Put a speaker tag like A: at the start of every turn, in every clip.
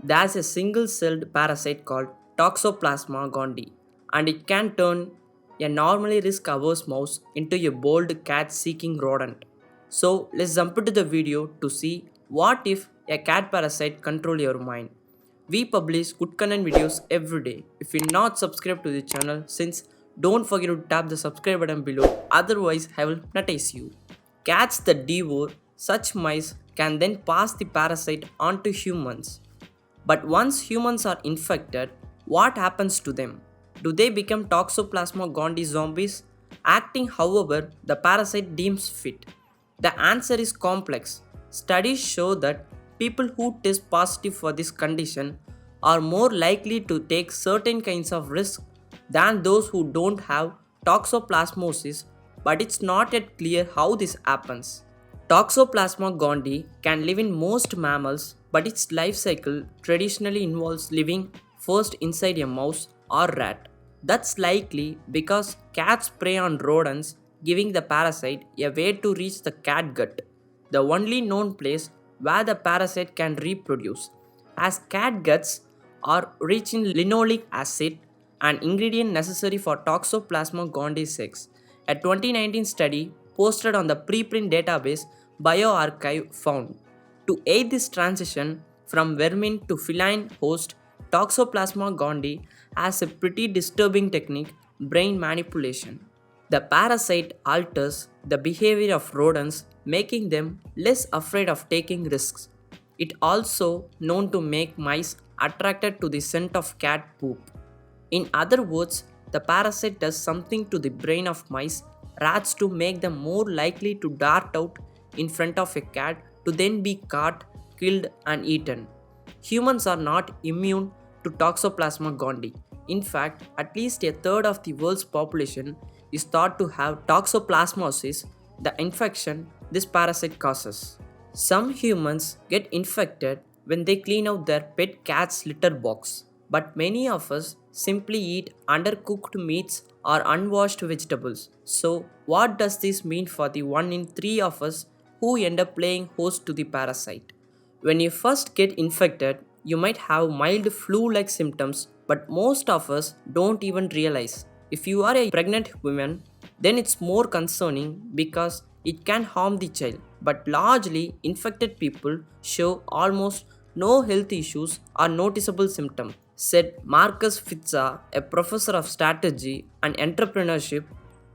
A: There's a single celled parasite called Toxoplasma gondii, and it can turn a normally risk averse mouse into a bold cat seeking rodent. So let's jump into the video to see what if a cat parasite control your mind. We publish good content videos every day. If you're not subscribed to the channel, since don't forget to tap the subscribe button below, otherwise I will hypnotize you. Cats that devour such mice can then pass the parasite on to humans. But once humans are infected, what happens to them? Do they become Toxoplasma gondii zombies, acting however the parasite deems fit? The answer is complex. Studies show that people who test positive for this condition are more likely to take certain kinds of risks than those who don't have toxoplasmosis, but it's not yet clear how this happens. Toxoplasma gondii can live in most mammals, but its life cycle traditionally involves living first inside a mouse or rat. That's likely because cats prey on rodents, giving the parasite a way to reach the cat gut, the only known place where the parasite can reproduce. As cat guts are rich in linoleic acid, an ingredient necessary for Toxoplasma gondii 6. A 2019 study posted on the preprint database bioRxiv found to aid this transition from vermin to feline host, Toxoplasma gondii has a pretty disturbing technique, brain manipulation. The parasite alters the behavior of rodents, making them less afraid of taking risks. It also known to make mice attracted to the scent of cat poop. In other words, the parasite does something to the brain of mice rats to make them more likely to dart out in front of a cat to then be caught, killed, and eaten. Humans are not immune to Toxoplasma gondii. In fact, at least a third of the world's population is thought to have toxoplasmosis, the infection this parasite causes. Some humans get infected when they clean out their pet cat's litter box, but many of us simply eat undercooked meats or unwashed vegetables. So, what does this mean for the 1 in 3 of us who end up playing host to the parasite? When you first get infected, you might have mild flu like symptoms, but most of us don't even realize. If you are a pregnant woman, then it's more concerning because it can harm the child. But largely, infected people show almost no health issues or noticeable symptoms, said Marcus Fitza, a professor of strategy and entrepreneurship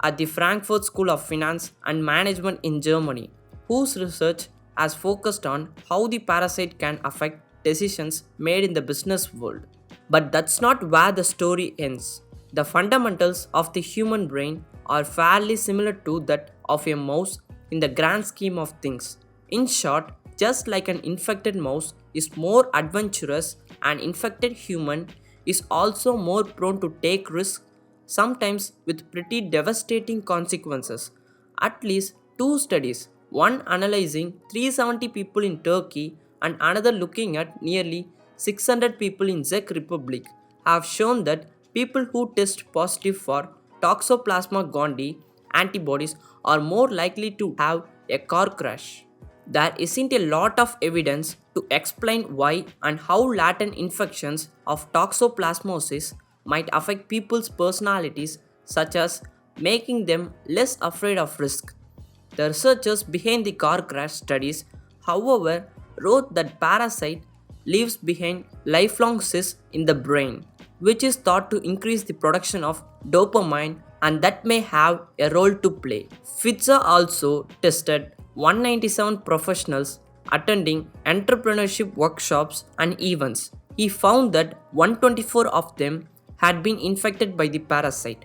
A: at the Frankfurt School of Finance and Management in Germany, whose research has focused on how the parasite can affect decisions made in the business world. But that's not where the story ends. The fundamentals of the human brain are fairly similar to that of a mouse in the grand scheme of things. In short, just like an infected mouse is more adventurous, an infected human is also more prone to take risks, sometimes with pretty devastating consequences. At least two studies, one analyzing 370 people in Turkey and another looking at nearly 600 people in Czech Republic, have shown that people who test positive for Toxoplasma gondii antibodies are more likely to have a car crash. There isn't a lot of evidence to explain why and how latent infections of toxoplasmosis might affect people's personalities, such as making them less afraid of risk. The researchers behind the car crash studies, however, wrote that parasite leaves behind lifelong cysts in the brain, which is thought to increase the production of dopamine and that may have a role to play. Fitza also tested 197 professionals attending entrepreneurship workshops and events. He found that 124 of them had been infected by the parasite.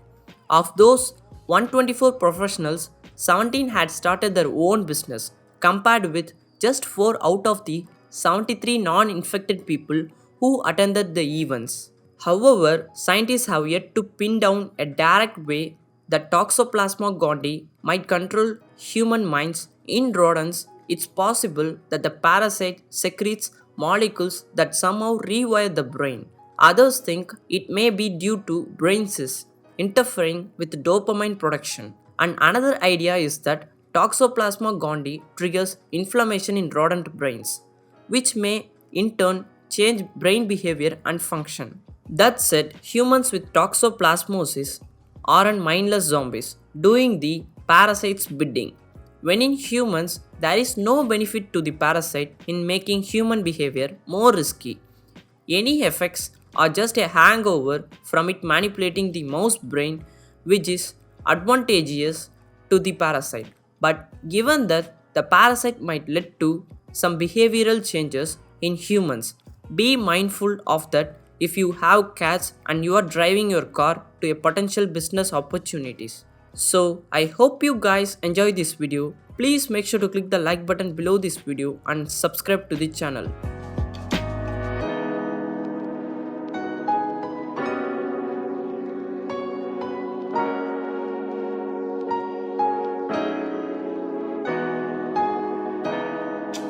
A: Of those 124 professionals, 17 had started their own business, compared with just 4 out of the 73 non infected people who attended the events. However, scientists have yet to pin down a direct way that Toxoplasma gondii might control human minds. In rodents, it's possible that the parasite secretes molecules that somehow rewire the brain. Others think it may be due to brain cysts interfering with dopamine production. And another idea is that Toxoplasma gondii triggers inflammation in rodent brains, which may in turn change brain behavior and function. That said, humans with toxoplasmosis aren't mindless zombies doing the parasite's bidding. When in humans, there is no benefit to the parasite in making human behavior more risky. Any effects are just a hangover from it manipulating the mouse brain, which is advantageous to the parasite. But given that the parasite might lead to some behavioral changes in humans, be mindful of that if you have cats and you are driving your car to a potential business opportunities. So I hope you guys enjoy this video. Please make sure to click the like button below this video and subscribe to the channel.